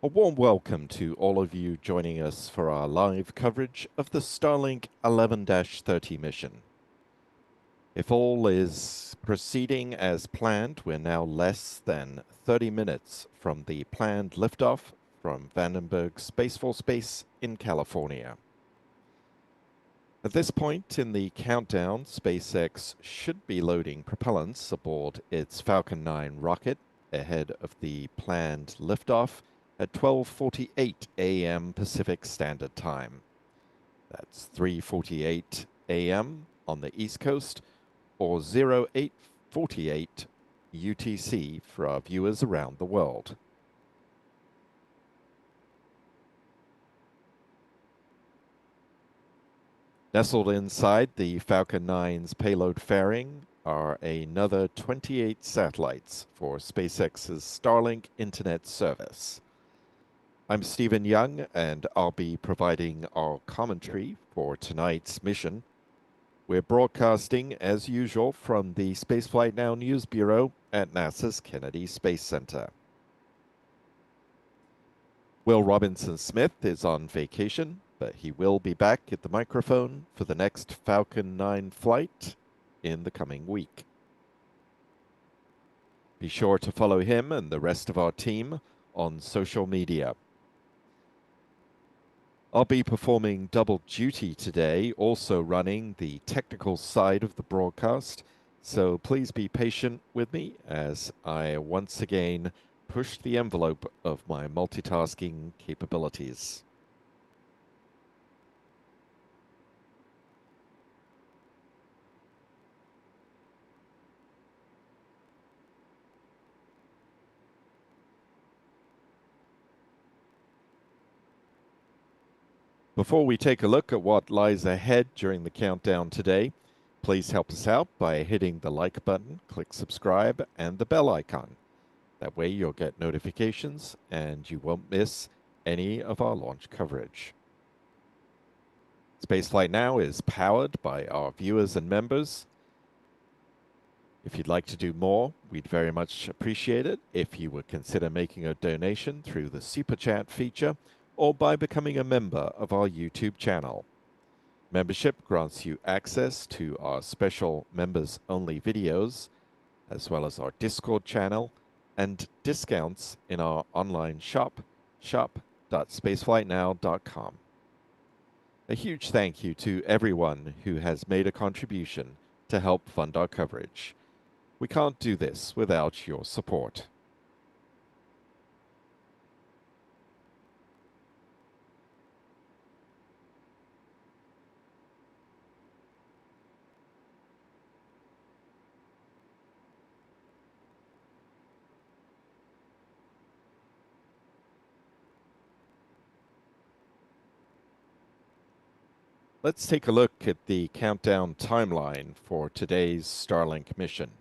A warm welcome to all of you joining us for our live coverage of the Starlink 11-30 mission. If all is proceeding as planned, we're now less than 30 minutes from the planned liftoff from Vandenberg Space Force Base in California. At this point in the countdown, SpaceX should be loading propellants aboard its Falcon 9 rocket ahead of the planned liftoff at 12:48 a.m. Pacific Standard Time. That's 3:48 a.m. on the East Coast or 08:48 UTC for our viewers around the world. Nestled inside the Falcon 9's payload fairing are another 28 satellites for SpaceX's Starlink internet service. I'm Stephen Young, and I'll be providing our commentary for tonight's mission. We're broadcasting, as usual, from the Spaceflight Now News Bureau at NASA's Kennedy Space Center. Will Robinson-Smith is on vacation, but he will be back at the microphone for the next Falcon 9 flight in the coming week. Be sure to follow him and the rest of our team on social media. I'll be performing double duty today, also running the technical side of the broadcast, so please be patient with me as I once again push the envelope of my multitasking capabilities. Before we take a look at what lies ahead during the countdown today, please help us out by hitting the like button, click subscribe, and the bell icon. That way you'll get notifications and you won't miss any of our launch coverage. Spaceflight Now is powered by our viewers and members. If you'd like to do more, we'd very much appreciate it if you would consider making a donation through the Super Chat feature or by becoming a member of our YouTube channel. Membership grants you access to our special members-only videos, as well as our Discord channel, and discounts in our online shop, shop.spaceflightnow.com. A huge thank you to everyone who has made a contribution to help fund our coverage. We can't do this without your support. Let's take a look at the countdown timeline for today's Starlink mission.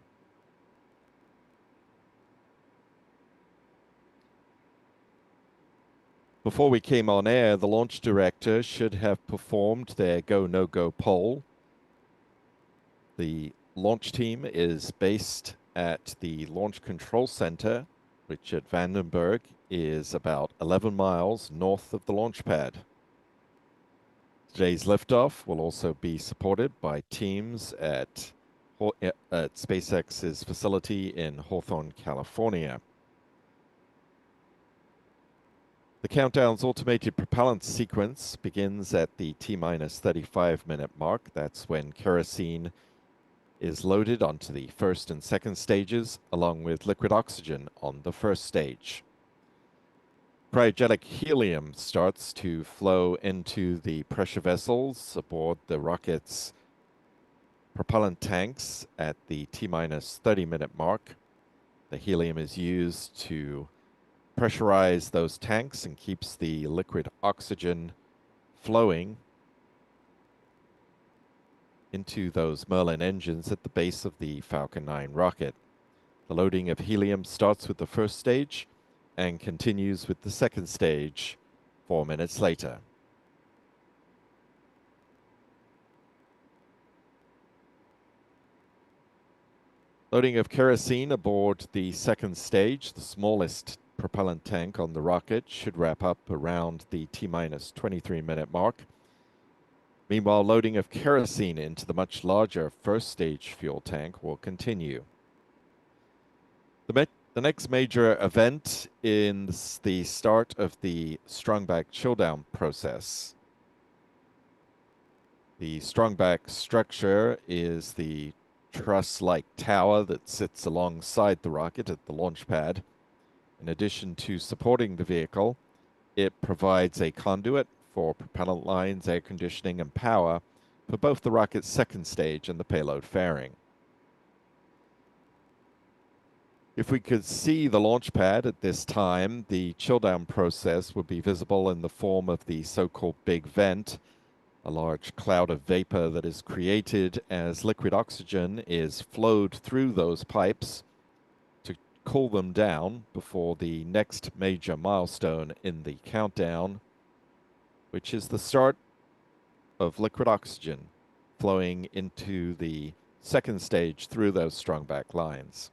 Before we came on air, the launch director should have performed their go, no-go poll. The launch team is based at the Launch Control Center, which at Vandenberg is about 11 miles north of the launch pad. Today's liftoff will also be supported by teams at SpaceX's facility in Hawthorne, California. The countdown's automated propellant sequence begins at the T-minus 35-minute mark. That's when kerosene is loaded onto the first and second stages, along with liquid oxygen on the first stage. Cryogenic helium starts to flow into the pressure vessels aboard the rocket's propellant tanks at the T-minus 30-minute mark. The helium is used to pressurize those tanks and keeps the liquid oxygen flowing into those Merlin engines at the base of the Falcon 9 rocket. The loading of helium starts with the first stage and continues with the second stage 4 minutes later. Loading of kerosene aboard the second stage, the smallest propellant tank on the rocket should wrap up around the T-minus 23-minute mark. Meanwhile, loading of kerosene into the much larger first stage fuel tank will continue. The next major event is the start of the strongback chilldown process. The strongback structure is the truss-like tower that sits alongside the rocket at the launch pad. In addition to supporting the vehicle, it provides a conduit for propellant lines, air conditioning, and power for both the rocket's second stage and the payload fairing. If we could see the launch pad at this time, the chill-down process would be visible in the form of the so-called big vent, a large cloud of vapor that is created as liquid oxygen is flowed through those pipes to cool them down before the next major milestone in the countdown, which is the start of liquid oxygen flowing into the second stage through those strongback lines.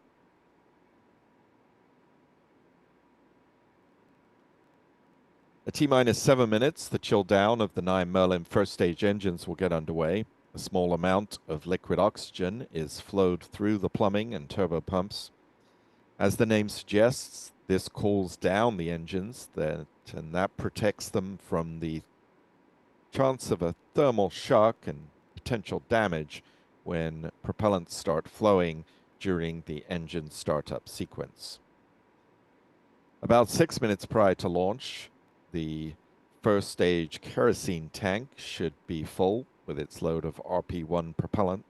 At T-minus 7 minutes, the chill down of the 9 Merlin first stage engines will get underway. A small amount of liquid oxygen is flowed through the plumbing and turbo pumps. As the name suggests, this cools down the engines, and that protects them from the chance of a thermal shock and potential damage when propellants start flowing during the engine startup sequence. About 6 minutes prior to launch, the first stage kerosene tank should be full with its load of RP-1 propellant.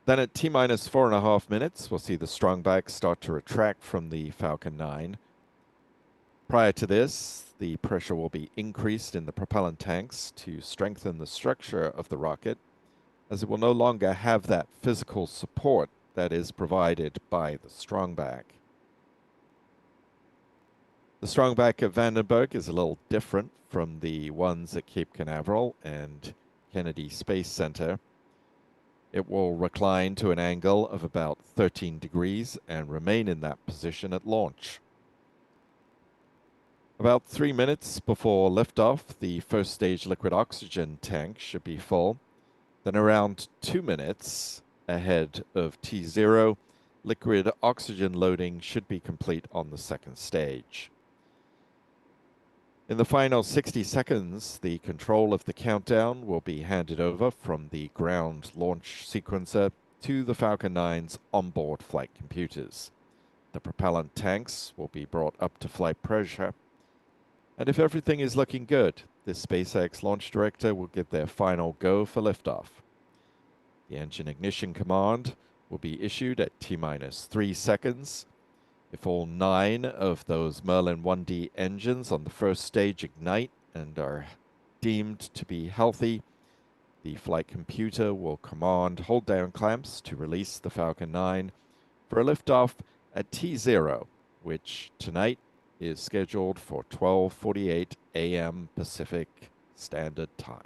Then at T-minus 4.5 minutes, we'll see the strongback start to retract from the Falcon 9. Prior to this, the pressure will be increased in the propellant tanks to strengthen the structure of the rocket, as it will no longer have that physical support that is provided by the strongback. The strongback at Vandenberg is a little different from the ones at Cape Canaveral and Kennedy Space Center. It will recline to an angle of about 13 degrees and remain in that position at launch. About 3 minutes before liftoff, the first stage liquid oxygen tank should be full. Then around 2 minutes ahead of T0, liquid oxygen loading should be complete on the second stage. In the final 60 seconds, the control of the countdown will be handed over from the ground launch sequencer to the Falcon 9's onboard flight computers. The propellant tanks will be brought up to flight pressure. And if everything is looking good, the SpaceX launch director will give their final go for liftoff. The engine ignition command will be issued at T-minus 3 seconds. If all 9 of those Merlin 1D engines on the first stage ignite and are deemed to be healthy, the flight computer will command hold-down clamps to release the Falcon 9 for a liftoff at T0, which tonight is scheduled for 12:48 a.m. Pacific Standard Time.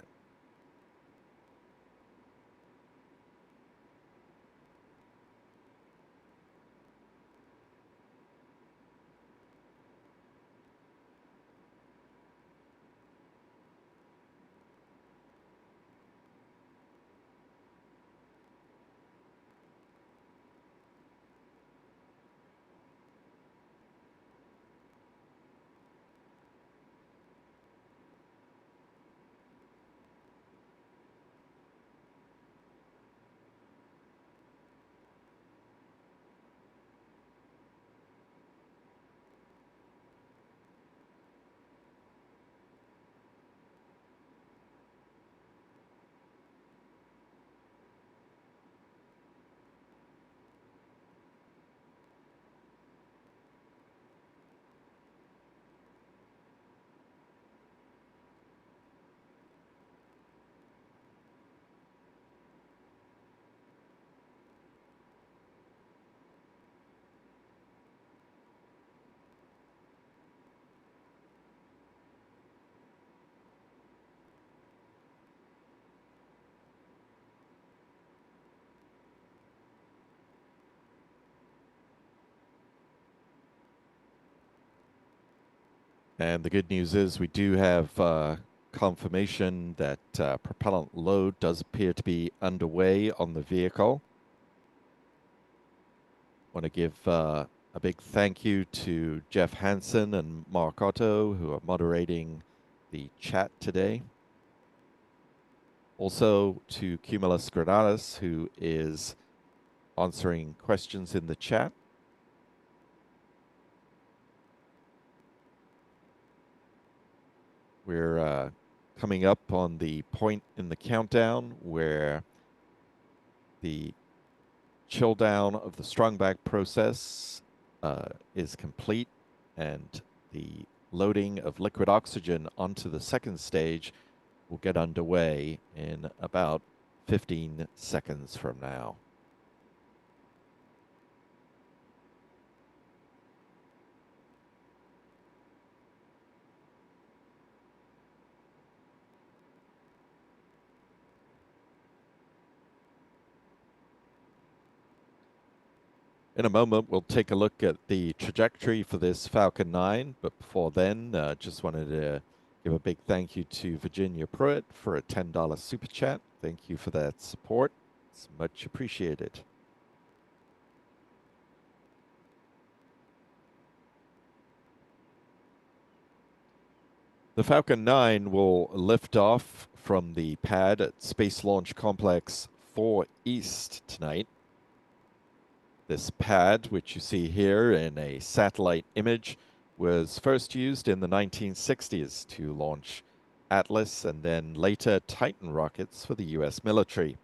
And the good news is we do have confirmation that propellant load does appear to be underway on the vehicle. Want to give a big thank you to Jeff Hansen and Mark Otto, who are moderating the chat today. Also to Cumulus Granatus, who is answering questions in the chat. We're coming up on the point in the countdown where the chill down of the strong back process is complete, and the loading of liquid oxygen onto the second stage will get underway in about 15 seconds from now. In a moment, we'll take a look at the trajectory for this Falcon 9, but before then, just wanted to give a big thank you to Virginia Pruitt for a $10 super chat. Thank you for that support. It's much appreciated. The Falcon 9 will lift off from the pad at Space Launch Complex 4 East tonight. This pad, which you see here in a satellite image, was first used in the 1960s to launch Atlas and then later Titan rockets for the US military.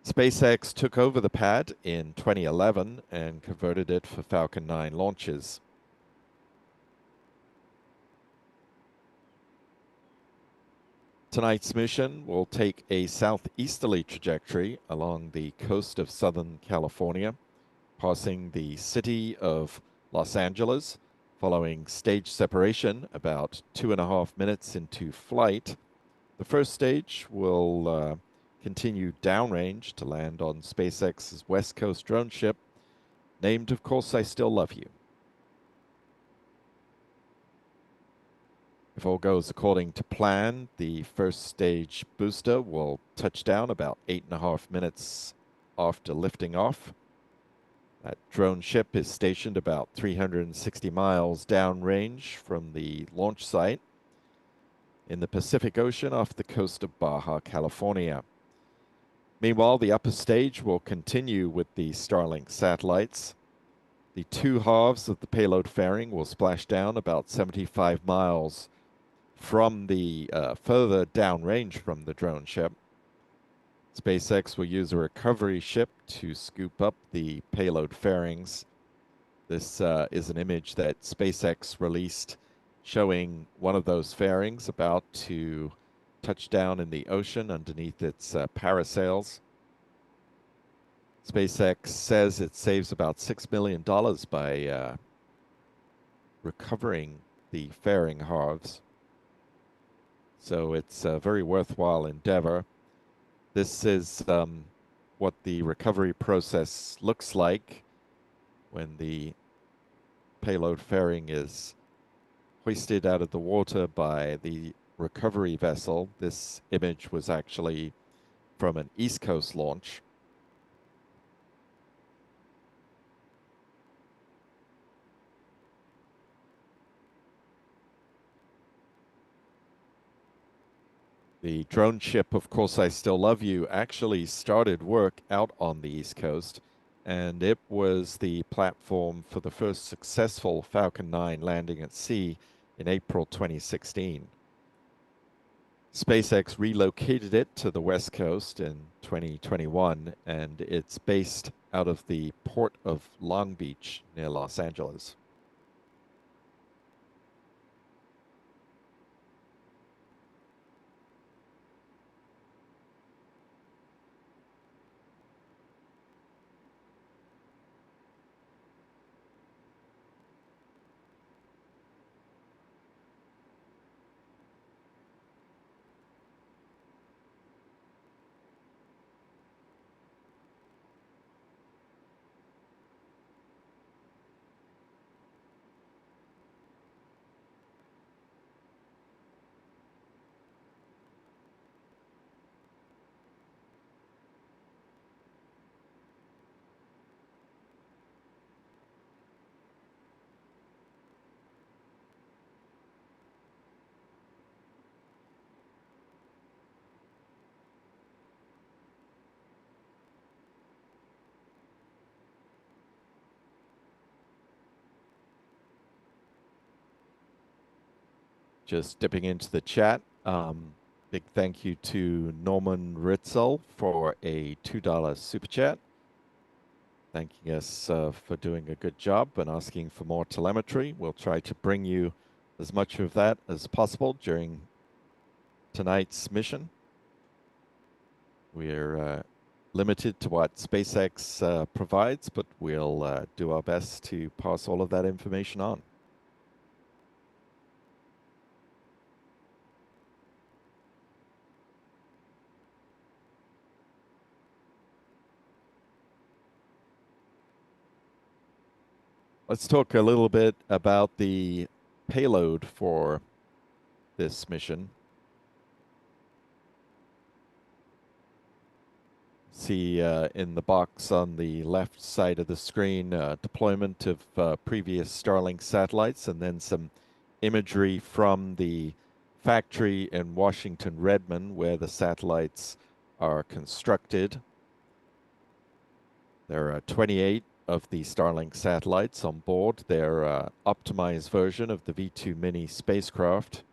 SpaceX took over the pad in 2011 and converted it for Falcon 9 launches. Tonight's mission will take a southeasterly trajectory along the coast of Southern California, passing the city of Los Angeles, following stage separation about 2.5 minutes into flight. The first stage will continue downrange to land on SpaceX's West Coast drone ship, named, of course, I Still Love You. If all goes according to plan, the first stage booster will touch down about 8.5 minutes after lifting off. That drone ship is stationed about 360 miles downrange from the launch site in the Pacific Ocean off the coast of Baja California. Meanwhile, the upper stage will continue with the Starlink satellites. The two halves of the payload fairing will splash down about 75 miles from the further downrange from the drone ship. SpaceX will use a recovery ship to scoop up the payload fairings. This is an image that SpaceX released showing one of those fairings about to touch down in the ocean underneath its parasails. SpaceX says it saves about $6 million by recovering the fairing halves. So it's a very worthwhile endeavor. This is what the recovery process looks like when the payload fairing is hoisted out of the water by the recovery vessel. This image was actually from an East Coast launch. The drone ship, Of Course I Still Love You, actually started work out on the East Coast, and it was the platform for the first successful Falcon 9 landing at sea in April 2016. SpaceX relocated it to the West Coast in 2021, and it's based out of the port of Long Beach near Los Angeles. Just dipping into the chat. Big thank you to Norman Ritzel for a $2 super chat, thanking us for doing a good job and asking for more telemetry. We'll try to bring you as much of that as possible during tonight's mission. We're limited to what SpaceX provides, but we'll do our best to pass all of that information on. Let's talk a little bit about the payload for this mission. See in the box on the left side of the screen deployment of previous Starlink satellites, and then some imagery from the factory in Washington Redmond where the satellites are constructed. There are 28 of the Starlink satellites on board their optimized version of the V2 Mini spacecraft.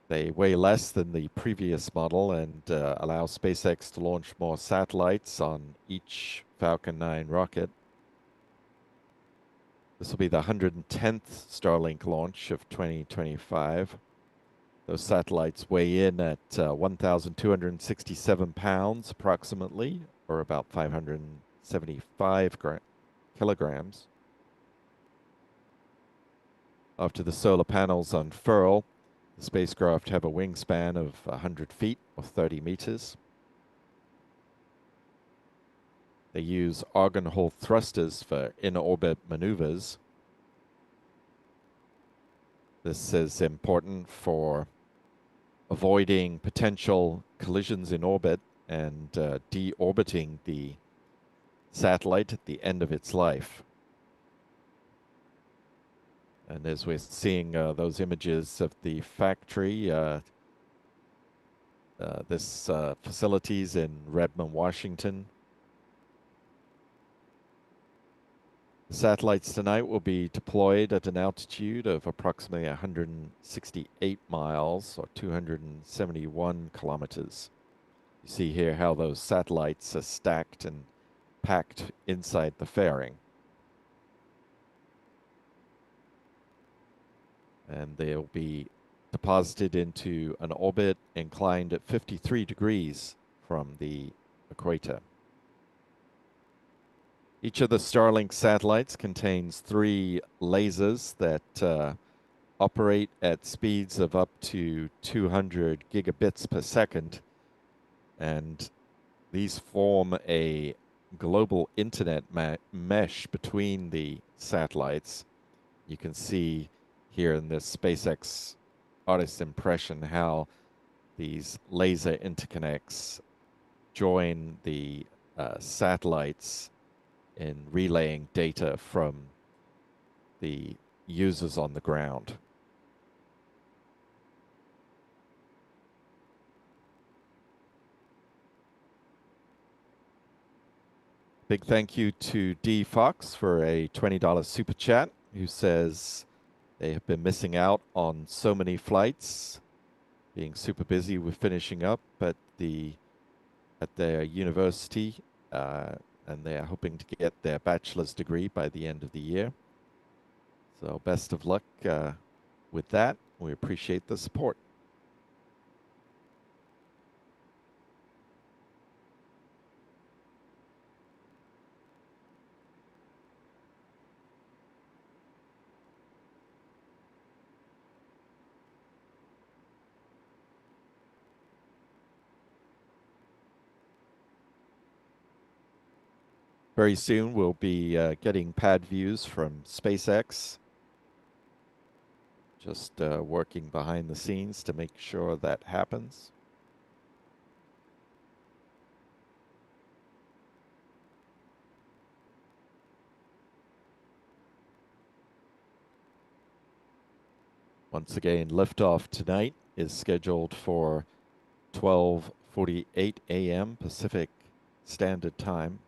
They weigh less than the previous model and allow SpaceX to launch more satellites on each Falcon 9 rocket. This will be the 110th Starlink launch of 2025. Those satellites weigh in at 1,267 pounds approximately, or about 575 kilograms. After the solar panels unfurl, the spacecraft have a wingspan of 100 feet or 30 meters. They use argon hole thrusters for in-orbit maneuvers. This is important for avoiding potential collisions in orbit and deorbiting the satellite at the end of its life. And as we're seeing those images of the factory, this facilities in Redmond, Washington. The satellites tonight will be deployed at an altitude of approximately 168 miles or 271 kilometers. You see here how those satellites are stacked and packed inside the fairing. And they'll be deposited into an orbit inclined at 53 degrees from the equator. Each of the Starlink satellites contains 3 lasers that operate at speeds of up to 200 gigabits per second. And these form a global internet mesh between the satellites. You can see here in this SpaceX artist impression how these laser interconnects join the satellites in relaying data from the users on the ground. Big thank you to D Fox for a $20 super chat, who says they have been missing out on so many flights, being super busy with finishing up at their university, and they're hoping to get their bachelor's degree by the end of the year. So best of luck with that. We appreciate the support. Very soon we'll be getting pad views from SpaceX. Just working behind the scenes to make sure that happens. Once again, liftoff tonight is scheduled for 12:48 a.m. Pacific Standard Time.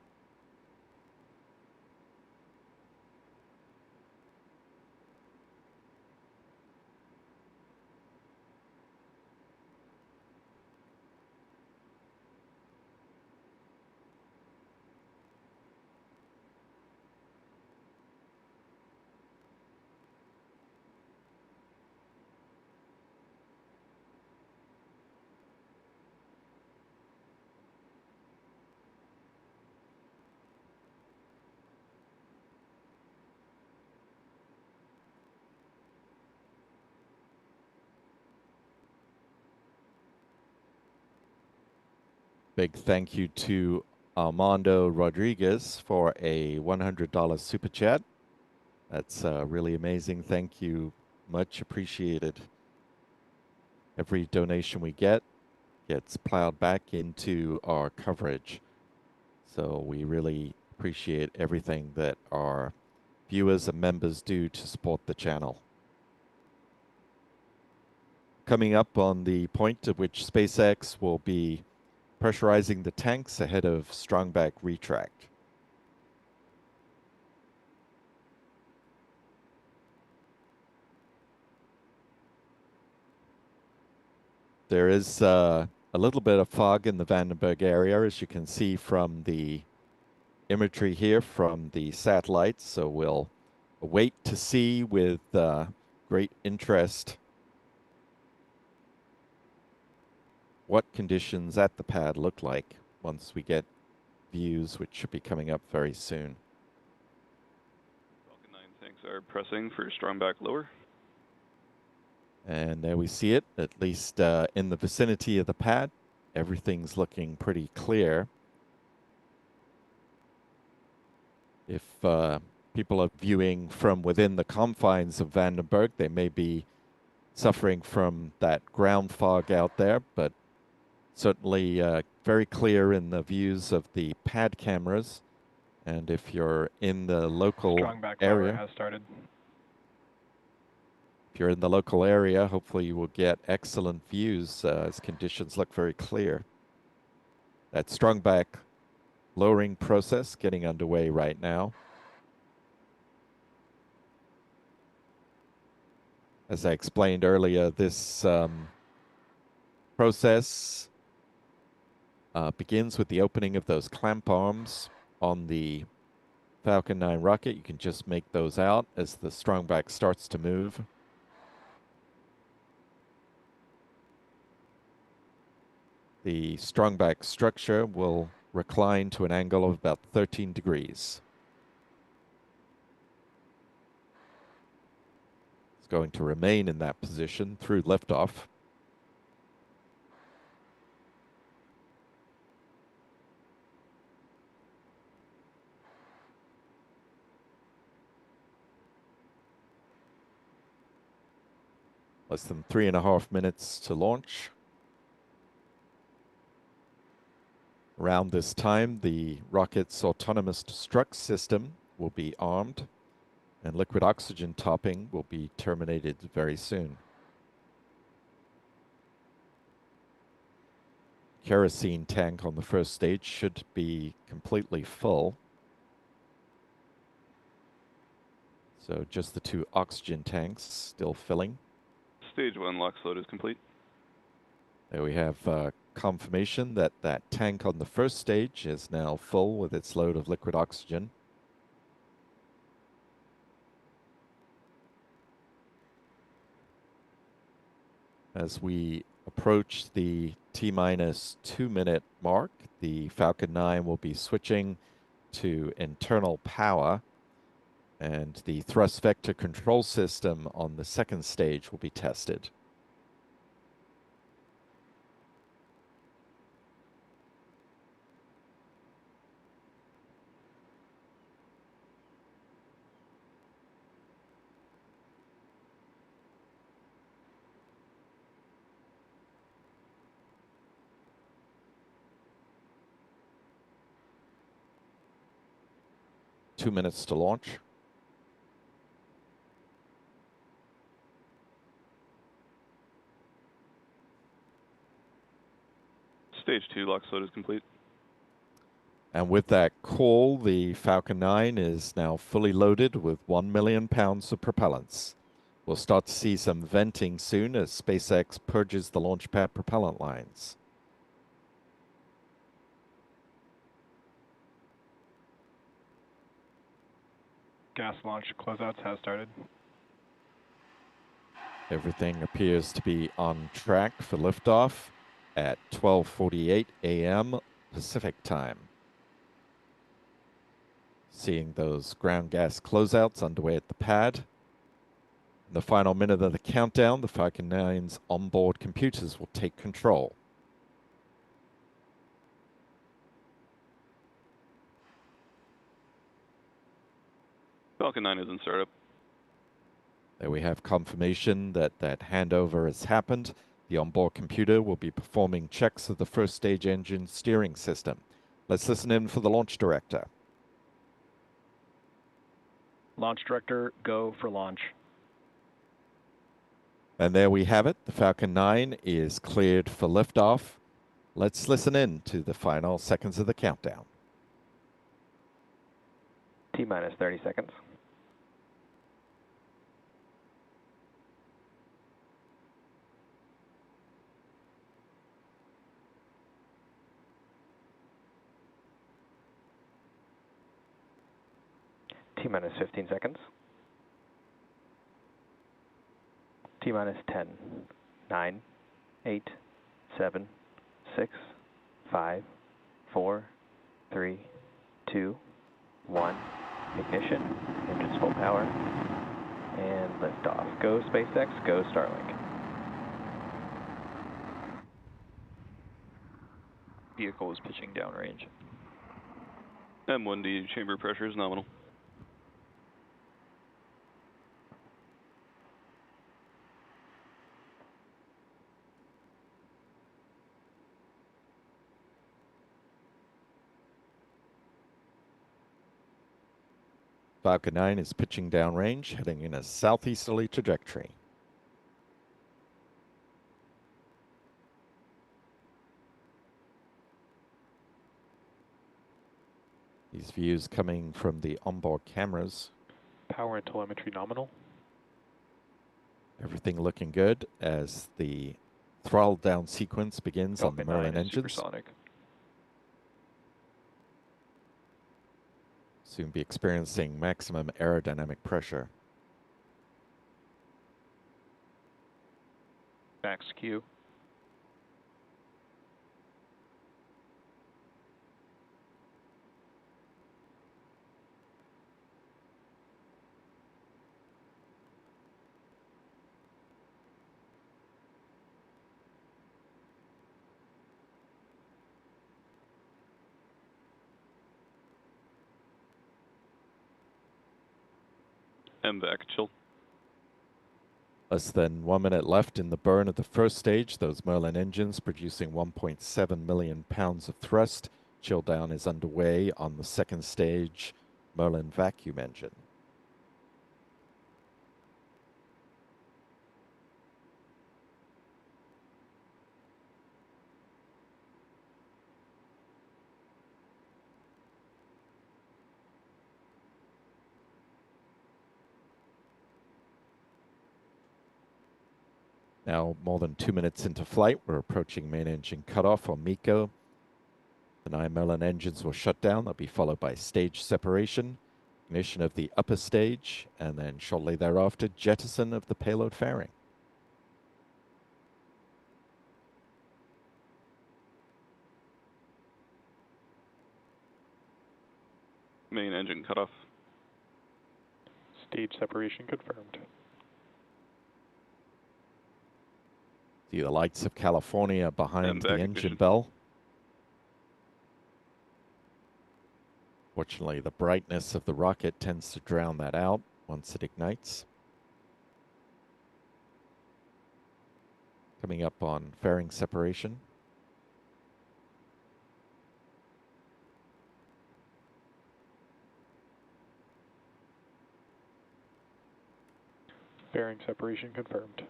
Big thank you to Armando Rodriguez for a $100 super chat. That's really amazing. Thank you. Much appreciated. Every donation we get gets plowed back into our coverage. So we really appreciate everything that our viewers and members do to support the channel. Coming up on the point at which SpaceX will be pressurizing the tanks ahead of strongback retract. There is a little bit of fog in the Vandenberg area, as you can see from the imagery here from the satellites. So we'll wait to see with great interest what conditions at the pad look like once we get views, which should be coming up very soon. Falcon 9 tanks are pressing for strong back lower. And there we see it, at least in the vicinity of the pad. Everything's looking pretty clear. If people are viewing from within the confines of Vandenberg, they may be suffering from that ground fog out there, but certainly very clear in the views of the pad cameras. And if you're in the local area, has started. If you're in the local area, hopefully you will get excellent views as conditions look very clear. That strong back lowering process getting underway right now. As I explained earlier, this process begins with the opening of those clamp arms on the Falcon 9 rocket. You can just make those out as the strong back starts to move. The strong back structure will recline to an angle of about 13 degrees. It's going to remain in that position through liftoff. Less than 3.5 minutes to launch. Around this time, the rocket's autonomous destruct system will be armed, and liquid oxygen topping will be terminated very soon. Kerosene tank on the first stage should be completely full. So just the 2 oxygen tanks still filling. Stage 1 LOX load is complete. There we have confirmation that that tank on the first stage is now full with its load of liquid oxygen. As we approach the T-minus 2-minute mark, the Falcon 9 will be switching to internal power, and the thrust vector control system on the second stage will be tested. Two minutes to launch. Stage 2 LOX load is complete. And with that call, the Falcon 9 is now fully loaded with 1 million pounds of propellants. We'll start to see some venting soon as SpaceX purges the launch pad propellant lines. Gas launch closeouts has started. Everything appears to be on track for liftoff at 12:48 a.m. Pacific time. Seeing those ground gas closeouts underway at the pad. In the final minute of the countdown, the Falcon 9's onboard computers will take control. Falcon 9 is in startup. There we have confirmation that that handover has happened. The onboard computer will be performing checks of the first stage engine steering system. Let's listen in for the launch director. Launch director, go for launch. And there we have it. The Falcon 9 is cleared for liftoff. Let's listen in to the final seconds of the countdown. T-minus 30 seconds. T-minus 15 seconds. T-minus 10, 9, 8, 7, 6, 5, 4, 3, 2, 1. Ignition, engines full power, and liftoff. Go SpaceX, go Starlink. Vehicle is pitching downrange. M1D chamber pressure is nominal. Falcon 9 is pitching downrange, heading in a southeasterly trajectory. These views coming from the onboard cameras. Power and telemetry nominal. Everything looking good as the throttle down sequence begins on the Falcon 9 Merlin is engines. supersonic. Soon be experiencing maximum aerodynamic pressure. Max Q. MVAC chill. Less than 1 minute left in the burn of the first stage. Those Merlin engines producing 1.7 million pounds of thrust. Chill down is underway on the second stage Merlin vacuum engine. Now, more than 2 minutes into flight, we're approaching main engine cutoff on MECO. The 9 Merlin engines will shut down. They'll be followed by stage separation, ignition of the upper stage, and then shortly thereafter, jettison of the payload fairing. Main engine cutoff. Stage separation confirmed. See the lights of California behind the MVAC engine ignition. bell. Fortunately, the brightness of the rocket tends to drown that out once it ignites. Coming up on fairing separation. Fairing separation confirmed.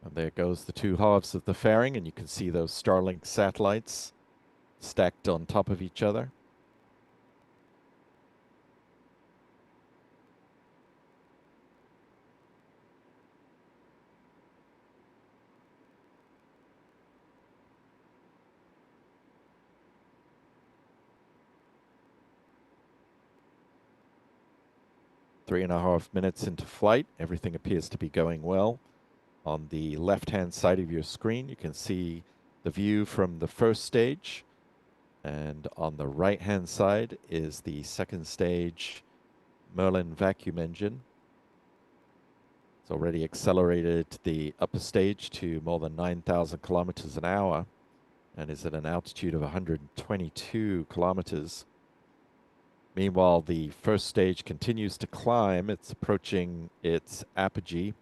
And there goes the two halves of the fairing, and you can see those Starlink satellites stacked on top of each other. Three and a half minutes into flight, everything appears to be going well. On the left-hand side of your screen, you can see the view from the first stage. And on the right-hand side is the second stage Merlin vacuum engine. It's already accelerated the upper stage to more than 9,000 kilometers an hour and is at an altitude of 122 kilometers. Meanwhile, the first stage continues to climb. It's approaching its apogee.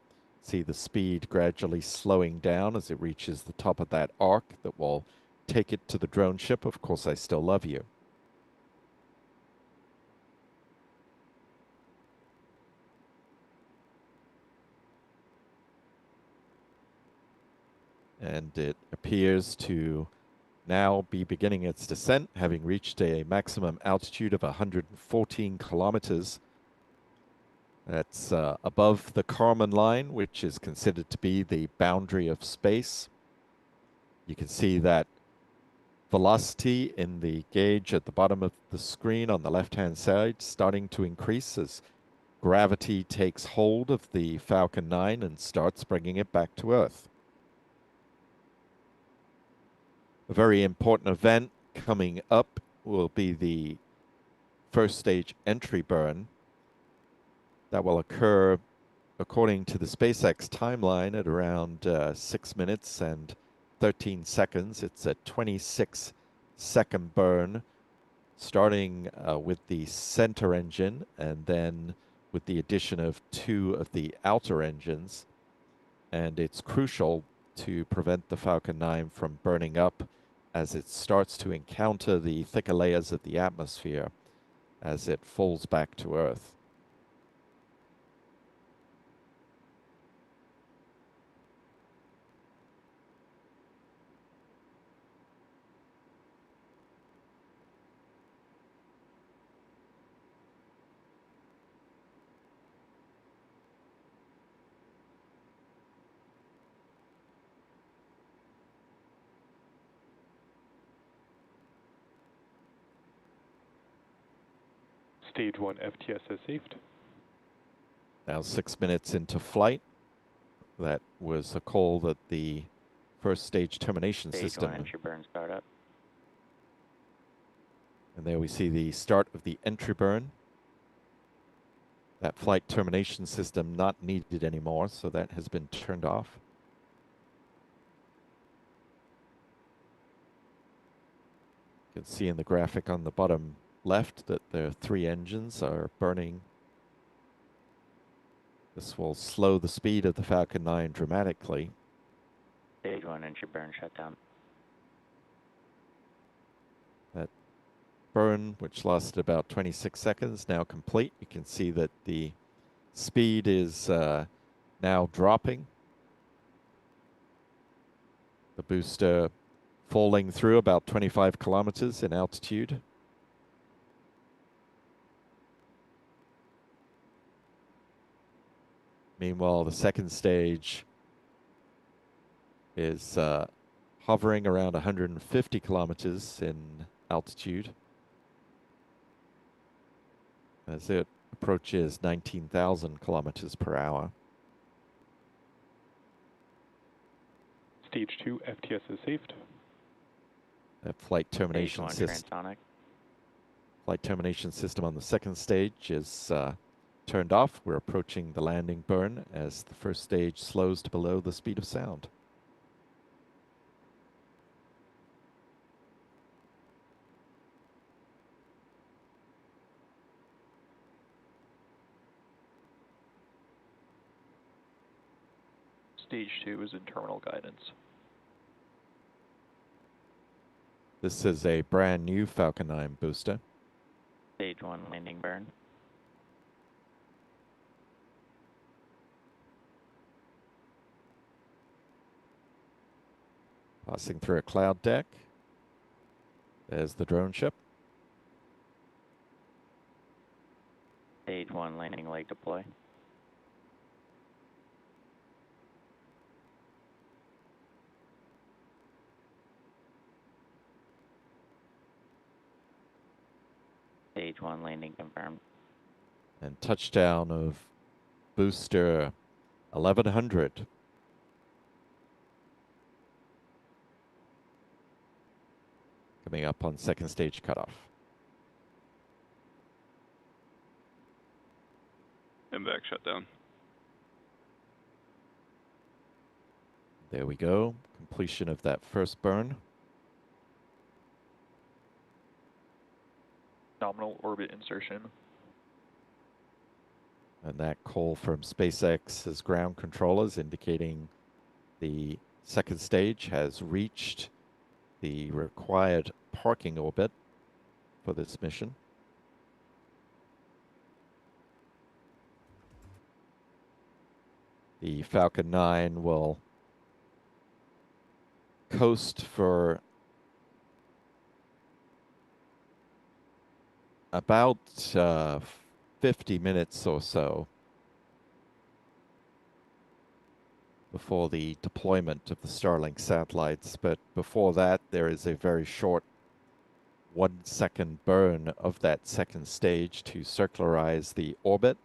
See the speed gradually slowing down as it reaches the top of that arc that will take it to the drone ship. Of course, I still love you. And it appears to now be beginning its descent, having reached a maximum altitude of 114 kilometers. That's above the Kármán line, which is considered to be the boundary of space. You can see that velocity in the gauge at the bottom of the screen on the left-hand side starting to increase as gravity takes hold of the Falcon 9 and starts bringing it back to Earth. A very important event coming up will be the first stage entry burn. That will occur, according to the SpaceX timeline, at around 6 minutes and 13 seconds. It's a 26-second burn, starting with the center engine and then with the addition of 2 of the outer engines. And it's crucial to prevent the Falcon 9 from burning up as it starts to encounter the thicker layers of the atmosphere as it falls back to Earth. Stage 1 FTS is saved. Now 6 minutes into flight. That was a call that the first stage termination system. Stage 1 entry burn startup. And there we see the start of the entry burn. That flight termination system not needed anymore, so that has been turned off. You can see in the graphic on the bottom left that the 3 engines are burning. This will slow the speed of the Falcon 9 dramatically. Stage 1 entry burn shutdown. That burn, which lasted about 26 seconds, now complete. You can see that the speed is now dropping. The booster falling through about 25 kilometers in altitude. Meanwhile, the second stage is hovering around 150 kilometers in altitude as it approaches 19,000 kilometers per hour. Stage 2 FTS is saved. That flight termination transonic. Flight termination system on the second stage is turned off. We're approaching the landing burn as the first stage slows to below the speed of sound. Stage 2 is in terminal guidance. This is a brand new Falcon 9 booster. Stage 1 landing burn. Passing through a cloud deck. There's the drone ship. Stage 1 landing leg deploy. Stage 1 landing confirmed. And touchdown of booster 1100. Coming up on second stage cutoff. MVAC shutdown. There we go. Completion of that first burn. Nominal orbit insertion. And that call from SpaceX's ground controllers indicating the second stage has reached the required parking orbit for this mission. The Falcon 9 will coast for about 50 minutes or so before the deployment of the Starlink satellites. But before that, there is a very short 1-second burn of that second stage to circularize the orbit.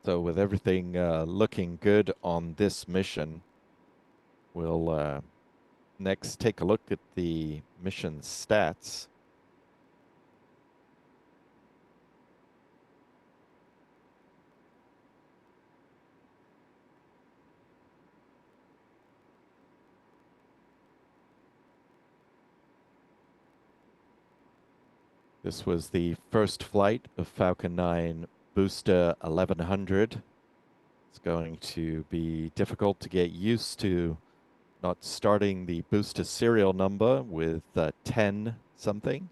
So with everything looking good on this mission, we'll next take a look at the mission stats. This was the first flight of Falcon 9 Booster 1100. It's going to be difficult to get used to not starting the booster serial number with 10 something,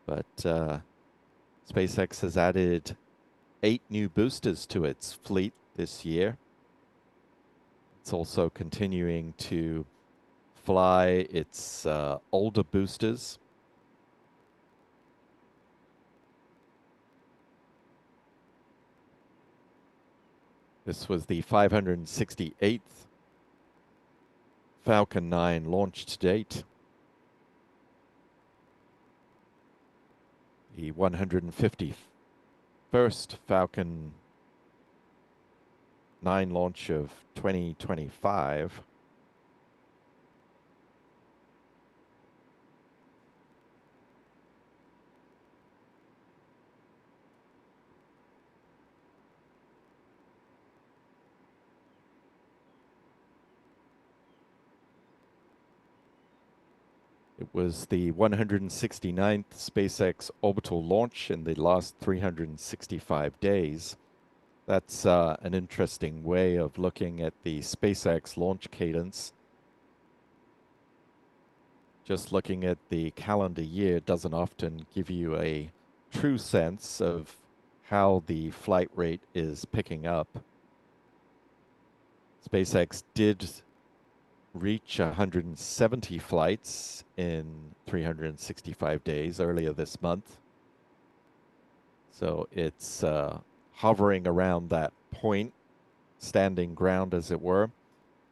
but SpaceX has added 8 new boosters to its fleet this year. It's also continuing to fly its older boosters. This was the 568th Falcon 9 launch to date. The 151st Falcon 9 launch of 2025. It was the 169th SpaceX orbital launch in the last 365 days. That's an interesting way of looking at the SpaceX launch cadence. Just looking at the calendar year doesn't often give you a true sense of how the flight rate is picking up. SpaceX did reach 170 flights in 365 days earlier this month. So it's hovering around that point, standing ground as it were.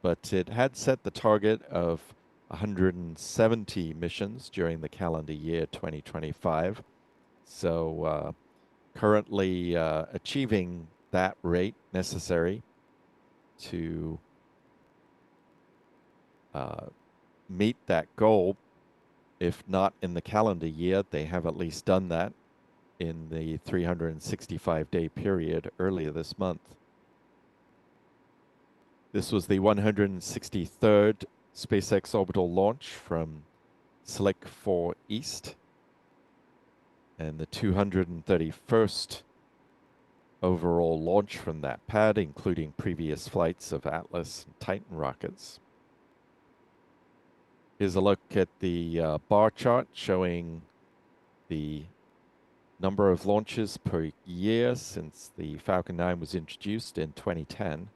But it had set the target of 170 missions during the calendar year 2025. So currently achieving that rate necessary to meet that goal. If not in the calendar year, they have at least done that in the 365-day period earlier this month. This was the 163rd SpaceX orbital launch from Slick 4 East and the 231st overall launch from that pad, including previous flights of Atlas and Titan rockets. Here's a look at the bar chart showing the number of launches per year since the Falcon 9 was introduced in 2010.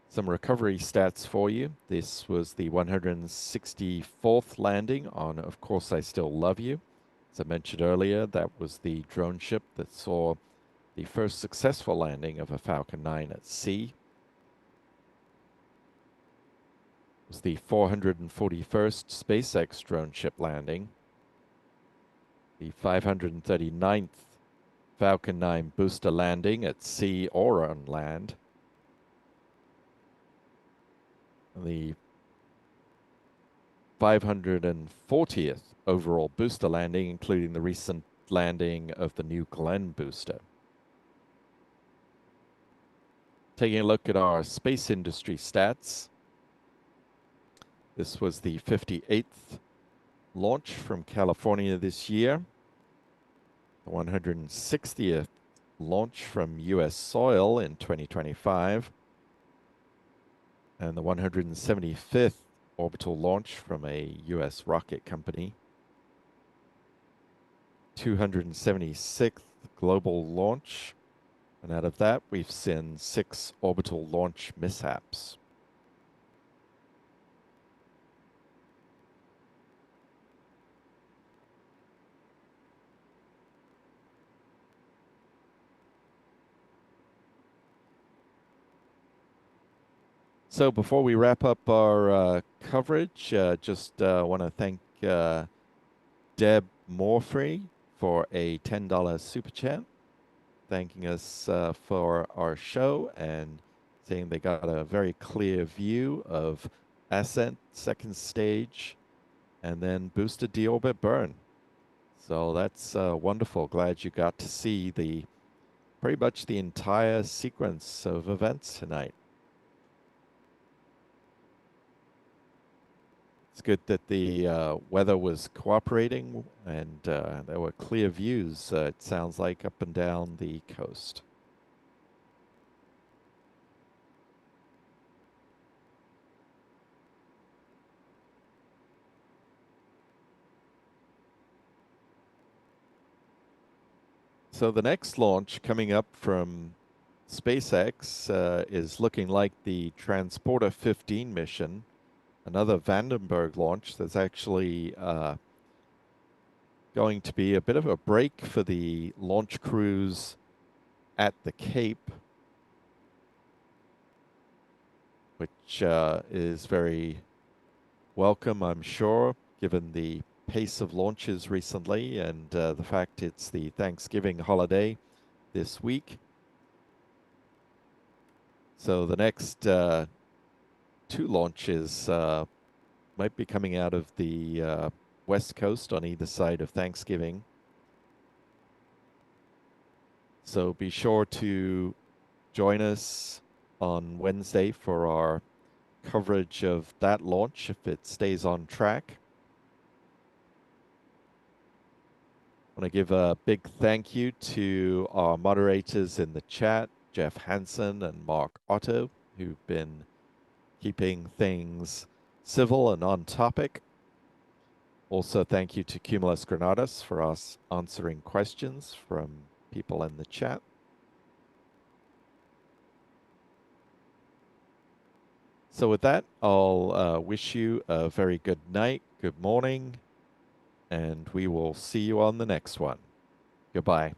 Some recovery stats for you. This was the 164th landing on Of Course I Still Love You. As I mentioned earlier, that was the drone ship that saw the first successful landing of a Falcon 9 at sea. It was the 441st SpaceX drone ship landing, the 539th Falcon 9 booster landing at sea or on land. The 540th overall booster landing, including the recent landing of the New Glenn booster. Taking a look at our space industry stats. This was the 58th launch from California this year. The 160th launch from U.S. soil in 2025. And the 175th orbital launch from a U.S. rocket company. 276th global launch. And out of that, we've seen 6 orbital launch mishaps. So before we wrap up our coverage, just want to thank Deb Morfrey for a $10 super chat, thanking us for our show and saying they got a very clear view of ascent, second stage, and then boosted deorbit burn. So that's wonderful. Glad you got to see pretty much the entire sequence of events tonight. It's good that the weather was cooperating and there were clear views, it sounds like, up and down the coast. So the next launch coming up from SpaceX is looking like the Transporter 15 mission, another Vandenberg launch that's actually going to be a bit of a break for the launch crews at the Cape, which is very welcome, I'm sure, given the pace of launches recently and the fact it's the Thanksgiving holiday this week. So the next 2 launches might be coming out of the West Coast on either side of Thanksgiving. So be sure to join us on Wednesday for our coverage of that launch if it stays on track. I want to give a big thank you to our moderators in the chat, Jeff Hansen and Mark Otto, who've been keeping things civil and on topic. Also, thank you to Cumulus Granatus for us answering questions from people in the chat. So with that, I'll wish you a very good night, good morning, and we will see you on the next one. Goodbye.